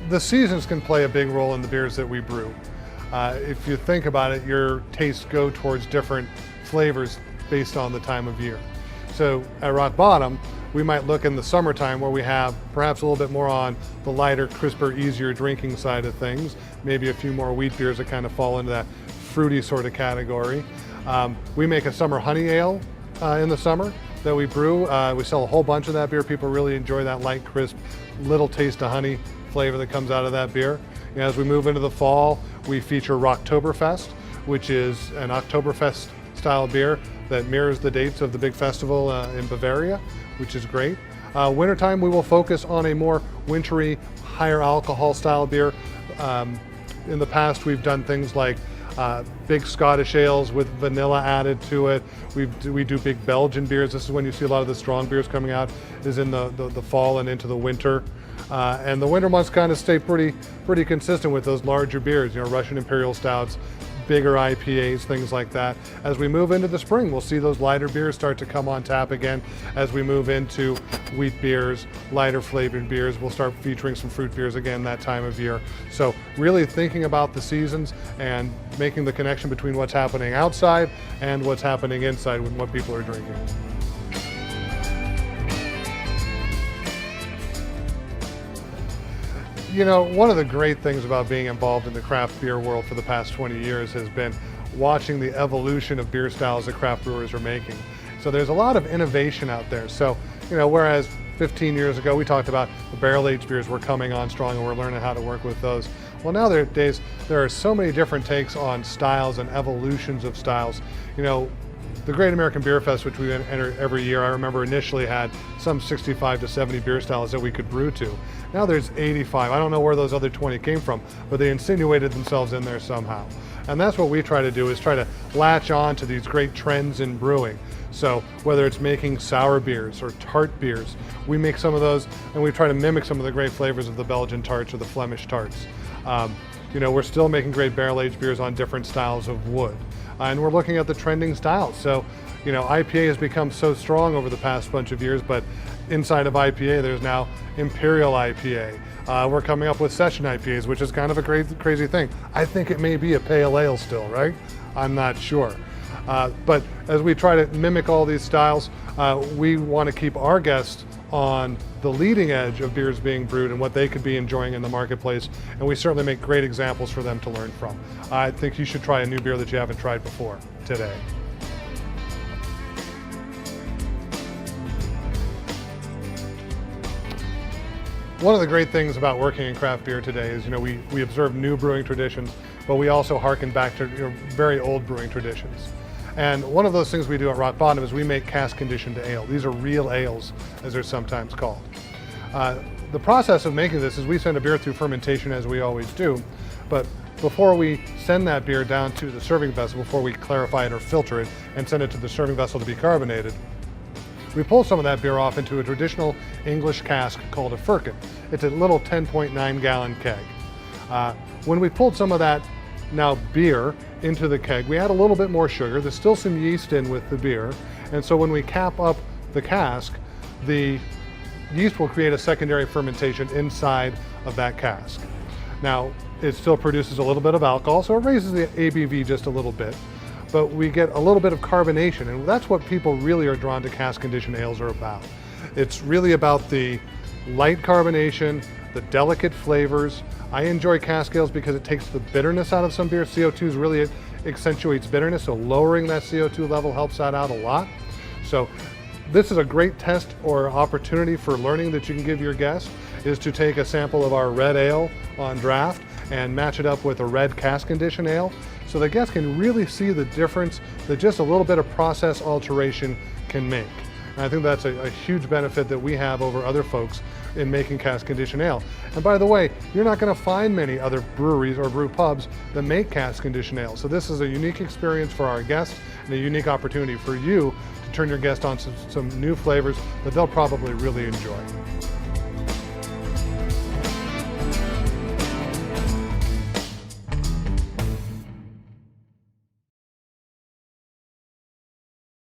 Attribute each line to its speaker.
Speaker 1: The seasons can play a big role in the beers that we brew. If you think about it, your tastes go towards different flavors based on the time of year. So at Rock Bottom, we might look in the summertime where we have perhaps a little bit more on the lighter, crisper, easier drinking side of things. Maybe a few more wheat beers that kind of fall into that fruity sort of category. We make a summer honey ale in the summer that we brew. We sell a whole bunch of that beer. People really enjoy that light, crisp, little taste of honey flavor that comes out of that beer. As we move into the fall, we feature Rocktoberfest, which is an Oktoberfest style beer that mirrors the dates of the big festival in Bavaria, which is great. Wintertime, we will focus on a more wintry, higher alcohol style beer. In the past, we've done things like big Scottish ales with vanilla added to it. We do big Belgian beers. This is when you see a lot of the strong beers coming out, is in the fall and into the winter. And the winter months kind of stay pretty consistent with those larger beers, Russian Imperial Stouts, bigger IPAs, things like that. As we move into the spring, we'll see those lighter beers start to come on tap again. As we move into wheat beers, lighter flavored beers, we'll start featuring some fruit beers again that time of year. So really thinking about the seasons and making the connection between what's happening outside and what's happening inside with what people are drinking. One of the great things about being involved in the craft beer world for the past 20 years has been watching the evolution of beer styles that craft brewers are making. So there's a lot of innovation out there. So, whereas 15 years ago we talked about the barrel-aged beers were coming on strong and we're learning how to work with those. Well, nowadays there are so many different takes on styles and evolutions of styles. The Great American Beer Fest, which we enter every year, I remember initially had some 65 to 70 beer styles that we could brew to. Now there's 85. I don't know where those other 20 came from, but they insinuated themselves in there somehow. And that's what we try to do, is try to latch on to these great trends in brewing. So whether it's making sour beers or tart beers, we make some of those and we try to mimic some of the great flavors of the Belgian tarts or the Flemish tarts. We're still making great barrel-aged beers on different styles of wood. And we're looking at the trending styles. So, IPA has become so strong over the past bunch of years, but inside of IPA, there's now Imperial IPA. We're coming up with Session IPAs, which is kind of a crazy thing. I think it may be a pale ale still, right? I'm not sure. But as we try to mimic all these styles, we want to keep our guests on the leading edge of beers being brewed and what they could be enjoying in the marketplace, and we certainly make great examples for them to learn from. I think you should try a new beer that you haven't tried before today. One of the great things about working in craft beer today is, we observe new brewing traditions, but we also harken back to very old brewing traditions. And one of those things we do at Rock Bottom is we make cask conditioned ale. These are real ales, as they're sometimes called. The process of making this is we send a beer through fermentation, as we always do, but before we send that beer down to the serving vessel, before we clarify it or filter it and send it to the serving vessel to be carbonated, we pull some of that beer off into a traditional English cask called a firkin. It's a little 10.9 gallon keg. When we pulled some of that beer into the keg, we add a little bit more sugar. There's still some yeast in with the beer, and so when we cap up the cask, the yeast will create a secondary fermentation inside of that cask. Now, it still produces a little bit of alcohol, so it raises the ABV just a little bit, but we get a little bit of carbonation, and that's what people really are drawn to cask conditioned ales are about. It's really about the light carbonation, the delicate flavors. I enjoy cask ales because it takes the bitterness out of some beer. CO2 really accentuates bitterness, so lowering that CO2 level helps that out a lot. So this is a great test or opportunity for learning that you can give your guests, is to take a sample of our red ale on draft and match it up with a red cask conditioned ale, so the guests can really see the difference that just a little bit of process alteration can make. And I think that's a huge benefit that we have over other folks in making cask conditioned ale. And by the way, you're not going to find many other breweries or brew pubs that make cask conditioned ale. So this is a unique experience for our guests and a unique opportunity for you to turn your guests on some new flavors that they'll probably really enjoy.